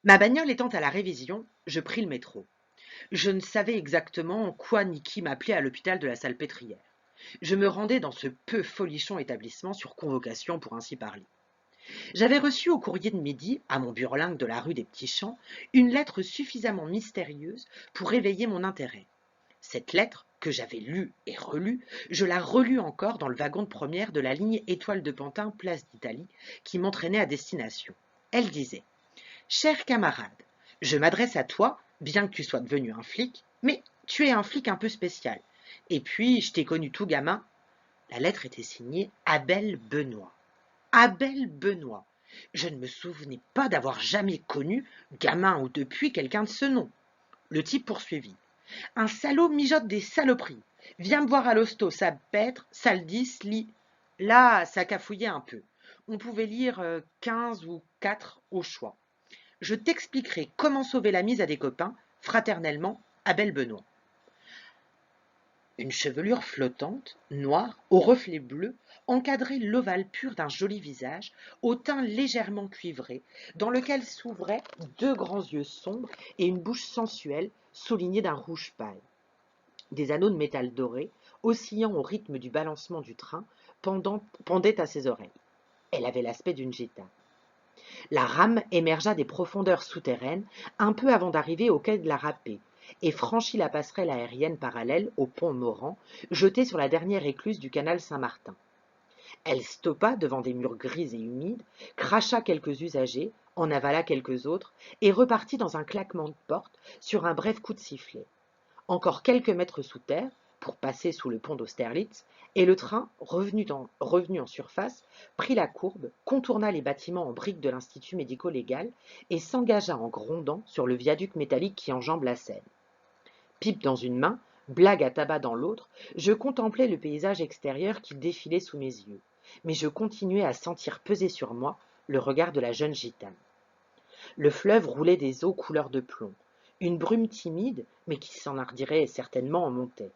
Ma bagnole étant à la révision, je pris le métro. Je ne savais exactement quoi ni qui m'appelait à l'hôpital de la Salpêtrière. Je me rendais dans ce peu folichon établissement sur convocation pour ainsi parler. J'avais reçu au courrier de midi, à mon burlingue de la rue des Petits Champs, une lettre suffisamment mystérieuse pour éveiller mon intérêt. Cette lettre, que j'avais lue et relue, je la relus encore dans le wagon de première de la ligne Étoile de Pantin, place d'Italie, qui m'entraînait à destination. Elle disait: Cher camarade, je m'adresse à toi, bien que tu sois devenu un flic, mais tu es un flic un peu spécial. Et puis, je t'ai connu tout gamin. La lettre était signée Abel Benoît. Abel Benoît. Je ne me souvenais pas d'avoir jamais connu, gamin ou depuis, quelqu'un de ce nom. Le type poursuivit: Un salaud mijote des saloperies. Viens me voir à l'hosto, ça pètre, ça le 10, lit. Là, ça cafouillait un peu. On pouvait lire 15 ou 4 au choix. Je t'expliquerai comment sauver la mise à des copains, fraternellement, Abel Benoît. Une chevelure flottante, noire, aux reflets bleus, encadrait l'ovale pur d'un joli visage, au teint légèrement cuivré, dans lequel s'ouvraient deux grands yeux sombres et une bouche sensuelle, soulignée d'un rouge pâle. Des anneaux de métal doré, oscillant au rythme du balancement du train, pendaient à ses oreilles. Elle avait l'aspect d'une gitane. La rame émergea des profondeurs souterraines un peu avant d'arriver au quai de la Râpée et franchit la passerelle aérienne parallèle au pont Morand, jeté sur la dernière écluse du canal Saint-Martin. Elle stoppa devant des murs gris et humides, cracha quelques usagers, en avala quelques autres, et repartit dans un claquement de porte sur un bref coup de sifflet. Encore quelques mètres sous terre, pour passer sous le pont d'Austerlitz, et le train, revenu en surface, prit la courbe, contourna les bâtiments en briques de l'Institut médico-légal et s'engagea en grondant sur le viaduc métallique qui enjambe la Seine. Pipe dans une main, blague à tabac dans l'autre, je contemplais le paysage extérieur qui défilait sous mes yeux, mais je continuais à sentir peser sur moi le regard de la jeune gitane. Le fleuve roulait des eaux couleur de plomb. Une brume timide, mais qui s'enhardirait certainement, en montait.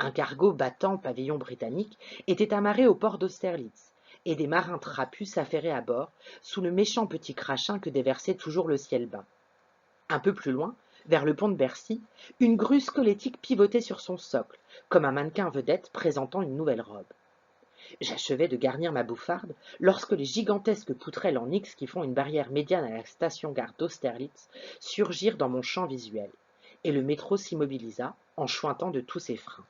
Un cargo battant pavillon britannique était amarré au port d'Austerlitz, et des marins trapus s'affairaient à bord, sous le méchant petit crachin que déversait toujours le ciel bas. Un peu plus loin, vers le pont de Bercy, une grue squelettique pivotait sur son socle, comme un mannequin vedette présentant une nouvelle robe. J'achevais de garnir ma bouffarde lorsque les gigantesques poutrelles en X qui font une barrière médiane à la station-gare d'Austerlitz surgirent dans mon champ visuel, et le métro s'immobilisa en chointant de tous ses freins.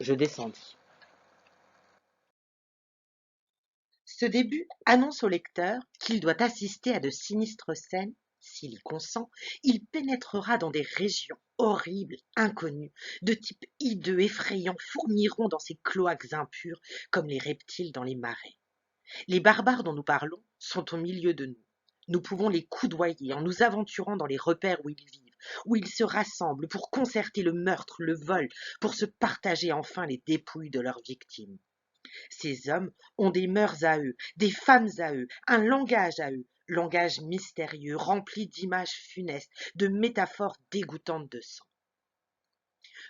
Je descendis. Ce début annonce au lecteur qu'il doit assister à de sinistres scènes. S'il y consent, il pénétrera dans des régions horribles, inconnues, de type hideux, effrayant, fourmilleront dans ces cloaques impurs comme les reptiles dans les marais. Les barbares dont nous parlons sont au milieu de nous. Nous pouvons les coudoyer en nous aventurant dans les repères où ils vivent, où ils se rassemblent pour concerter le meurtre, le vol, pour se partager enfin les dépouilles de leurs victimes. Ces hommes ont des mœurs à eux, des femmes à eux, un langage à eux, langage mystérieux, rempli d'images funestes, de métaphores dégoûtantes de sang.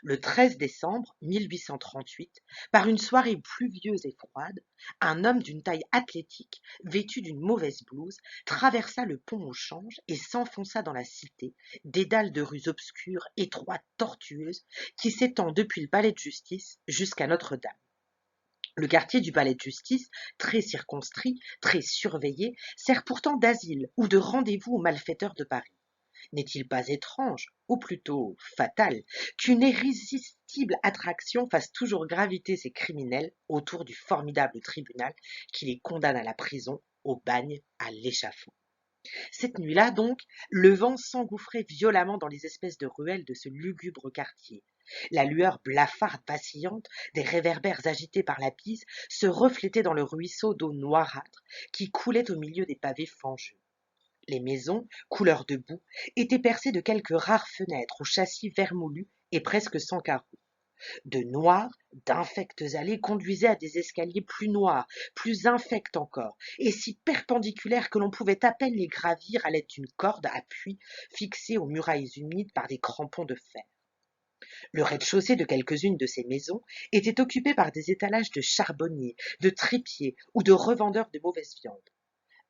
Le 13 décembre 1838, par une soirée pluvieuse et froide, un homme d'une taille athlétique, vêtu d'une mauvaise blouse, traversa le pont au Change et s'enfonça dans la cité, dédale de rues obscures, étroites, tortueuses, qui s'étend depuis le palais de justice jusqu'à Notre-Dame. Le quartier du palais de justice, très circonscrit, très surveillé, sert pourtant d'asile ou de rendez-vous aux malfaiteurs de Paris. N'est-il pas étrange, ou plutôt fatal, qu'une irrésistible attraction fasse toujours graviter ces criminels autour du formidable tribunal qui les condamne à la prison, au bagne, à l'échafaud? Cette nuit-là, donc, le vent s'engouffrait violemment dans les espèces de ruelles de ce lugubre quartier. La lueur blafarde vacillante des réverbères agités par la bise se reflétait dans le ruisseau d'eau noirâtre qui coulait au milieu des pavés fangeux. Les maisons, couleur de boue, étaient percées de quelques rares fenêtres aux châssis vermoulus et presque sans carreaux. De noires, d'infectes allées conduisaient à des escaliers plus noirs, plus infects encore, et si perpendiculaires que l'on pouvait à peine les gravir à l'aide d'une corde à puits fixée aux murailles humides par des crampons de fer. Le rez-de-chaussée de quelques-unes de ces maisons était occupé par des étalages de charbonniers, de tripiers ou de revendeurs de mauvaise viande.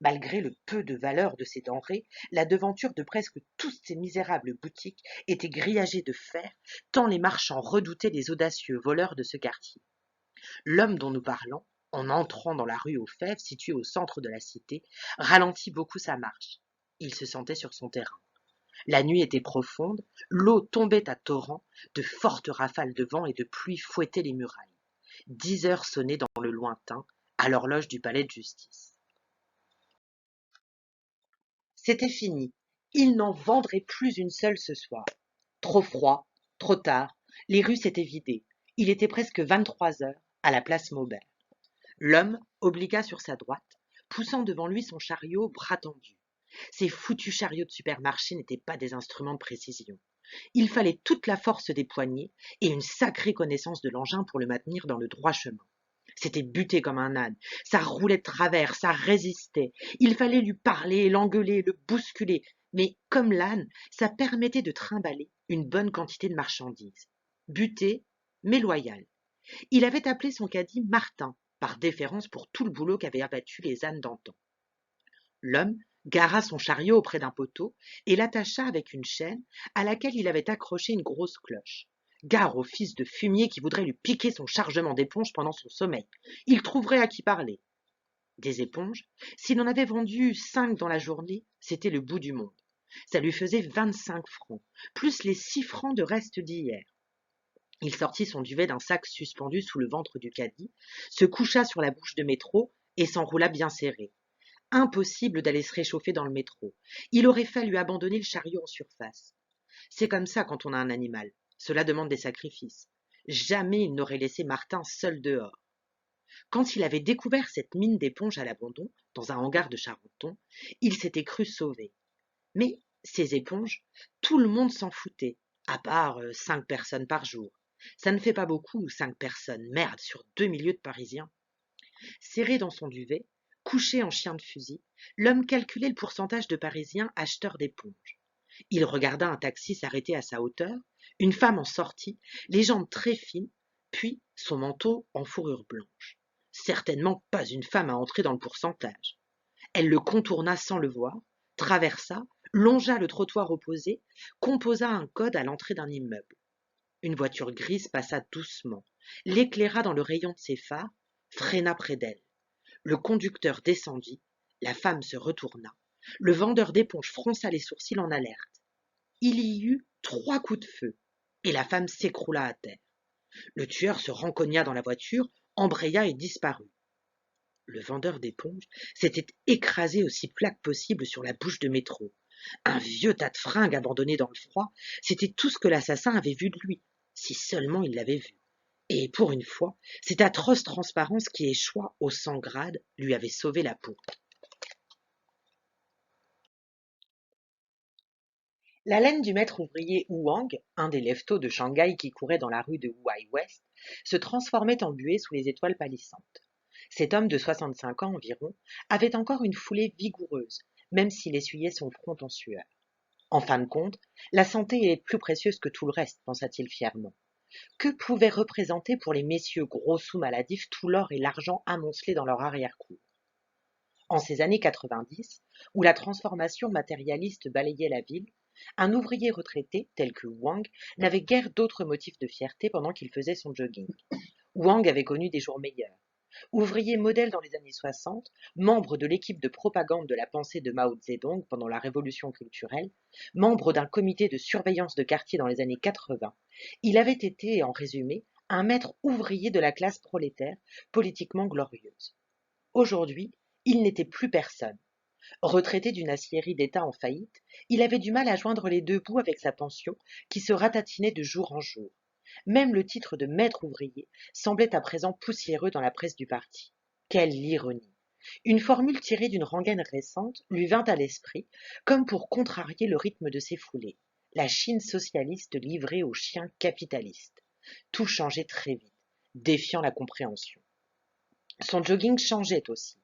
Malgré le peu de valeur de ces denrées, la devanture de presque toutes ces misérables boutiques était grillagée de fer, tant les marchands redoutaient les audacieux voleurs de ce quartier. L'homme dont nous parlons, en entrant dans la rue aux Fèves, située au centre de la cité, ralentit beaucoup sa marche. Il se sentait sur son terrain. La nuit était profonde, l'eau tombait à torrents, de fortes rafales de vent et de pluie fouettaient les murailles. 10 heures sonnaient dans le lointain, à l'horloge du palais de justice. C'était fini. Il n'en vendrait plus une seule ce soir. Trop froid, trop tard, les rues s'étaient vidées. Il était presque 23 heures à la place Maubert. L'homme obligua sur sa droite, poussant devant lui son chariot bras tendu. Ces foutus chariots de supermarché n'étaient pas des instruments de précision. Il fallait toute la force des poignets et une sacrée connaissance de l'engin pour le maintenir dans le droit chemin. C'était buté comme un âne, ça roulait de travers, ça résistait. Il fallait lui parler, l'engueuler, le bousculer, mais comme l'âne, ça permettait de trimballer une bonne quantité de marchandises. Buté, mais loyal. Il avait appelé son caddie Martin, par déférence pour tout le boulot qu'avaient abattu les ânes d'antan. L'homme gara son chariot auprès d'un poteau et l'attacha avec une chaîne à laquelle il avait accroché une grosse cloche. Gare au fils de fumier qui voudrait lui piquer son chargement d'éponges pendant son sommeil. Il trouverait à qui parler. Des éponges, s'il en avait vendu 5 dans la journée, c'était le bout du monde. Ça lui faisait 25 francs, plus les 6 francs de reste d'hier. Il sortit son duvet d'un sac suspendu sous le ventre du caddie, se coucha sur la bouche de métro et s'enroula bien serré. Impossible d'aller se réchauffer dans le métro. Il aurait fallu abandonner le chariot en surface. C'est comme ça quand on a un animal. Cela demande des sacrifices. Jamais il n'aurait laissé Martin seul dehors. Quand il avait découvert cette mine d'éponges à l'abandon, dans un hangar de Charenton, il s'était cru sauvé. Mais ces éponges, tout le monde s'en foutait, à part 5 personnes par jour. Ça ne fait pas beaucoup, 5 personnes, merde, sur 2 millions de Parisiens. Serré dans son duvet, couché en chien de fusil, l'homme calculait le pourcentage de Parisiens acheteurs d'éponges. Il regarda un taxi s'arrêter à sa hauteur, une femme en sortit, les jambes très fines, puis son manteau en fourrure blanche. Certainement pas une femme à entrer dans le pourcentage. Elle le contourna sans le voir, traversa, longea le trottoir opposé, composa un code à l'entrée d'un immeuble. Une voiture grise passa doucement, l'éclaira dans le rayon de ses phares, freina près d'elle. Le conducteur descendit, la femme se retourna, le vendeur d'éponges fronça les sourcils en alerte. Il y eut 3 coups de feu, et la femme s'écroula à terre. Le tueur se rencogna dans la voiture, embraya et disparut. Le vendeur d'éponges s'était écrasé aussi plat que possible sur la bouche de métro. Un vieux tas de fringues abandonné dans le froid, c'était tout ce que l'assassin avait vu de lui, si seulement il l'avait vu. Et pour une fois, cette atroce transparence qui échoua aux 100 grades lui avait sauvé la peau. La laine du maître ouvrier Huang, un des leftos de Shanghai qui courait dans la rue de Huai-Ouest, se transformait en buée sous les étoiles pâlissantes. Cet homme de 65 ans environ avait encore une foulée vigoureuse, même s'il essuyait son front en sueur. En fin de compte, la santé est plus précieuse que tout le reste, pensa-t-il fièrement. Que pouvait représenter pour les messieurs gros sous maladifs tout l'or et l'argent amoncelés dans leur arrière-cour? En ces années 90, où la transformation matérialiste balayait la ville, un ouvrier retraité, tel que Wang, n'avait guère d'autre motif de fierté pendant qu'il faisait son jogging. Wang avait connu des jours meilleurs. Ouvrier modèle dans les années 60, membre de l'équipe de propagande de la pensée de Mao Zedong pendant la révolution culturelle, membre d'un comité de surveillance de quartier dans les années 80, il avait été, en résumé, un maître ouvrier de la classe prolétaire, politiquement glorieuse. Aujourd'hui, il n'était plus personne. Retraité d'une aciérie d'État en faillite, il avait du mal à joindre les deux bouts avec sa pension, qui se ratatinait de jour en jour. Même le titre de maître ouvrier semblait à présent poussiéreux dans la presse du parti. Quelle ironie! Une formule tirée d'une rengaine récente lui vint à l'esprit, comme pour contrarier le rythme de ses foulées. La Chine socialiste livrée aux chiens capitalistes. Tout changeait très vite, défiant la compréhension. Son jogging changeait aussi.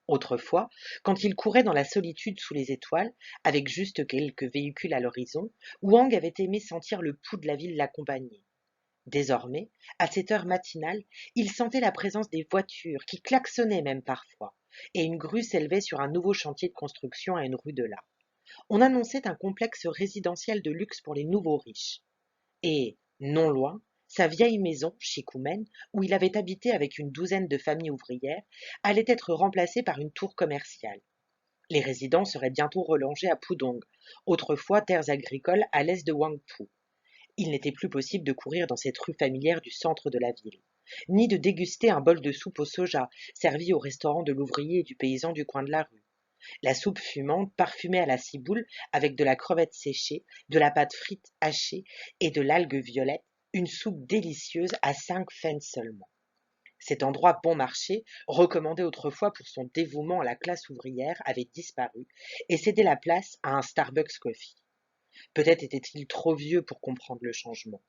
Autrefois, quand il courait dans la solitude sous les étoiles, avec juste quelques véhicules à l'horizon, Wang avait aimé sentir le pouls de la ville l'accompagner. Désormais, à cette heure matinale, il sentait la présence des voitures qui klaxonnaient même parfois, et une grue s'élevait sur un nouveau chantier de construction à une rue de là. On annonçait un complexe résidentiel de luxe pour les nouveaux riches. Et, non loin, sa vieille maison, Shikumen, où il avait habité avec une douzaine de familles ouvrières, allait être remplacée par une tour commerciale. Les résidents seraient bientôt relongés à Pudong, autrefois terres agricoles à l'est de Wangpu. Il n'était plus possible de courir dans cette rue familière du centre de la ville, ni de déguster un bol de soupe au soja servi au restaurant de l'ouvrier et du paysan du coin de la rue. La soupe fumante, parfumée à la ciboule, avec de la crevette séchée, de la pâte frite hachée et de l'algue violette, une soupe délicieuse à 5 fens seulement. Cet endroit bon marché, recommandé autrefois pour son dévouement à la classe ouvrière, avait disparu et cédait la place à un Starbucks Coffee. Peut-être était-il trop vieux pour comprendre le changement.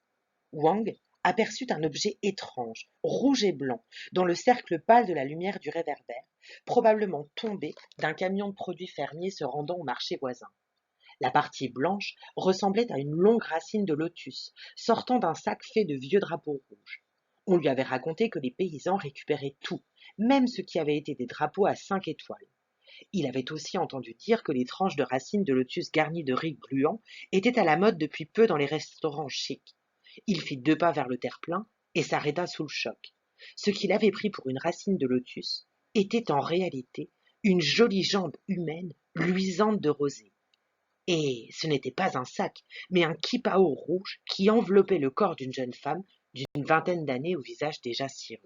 Wang aperçut un objet étrange, rouge et blanc, dans le cercle pâle de la lumière du réverbère, probablement tombé d'un camion de produits fermiers se rendant au marché voisin. La partie blanche ressemblait à une longue racine de lotus, sortant d'un sac fait de vieux drapeaux rouges. On lui avait raconté que les paysans récupéraient tout, même ce qui avait été des drapeaux à 5 étoiles. Il avait aussi entendu dire que les tranches de racines de lotus garnies de riz gluant étaient à la mode depuis peu dans les restaurants chics. Il fit 2 pas vers le terre-plein et s'arrêta sous le choc. Ce qu'il avait pris pour une racine de lotus était en réalité une jolie jambe humaine luisante de rosée. Et ce n'était pas un sac, mais un kipao rouge qui enveloppait le corps d'une jeune femme d'une vingtaine d'années au visage déjà cireux.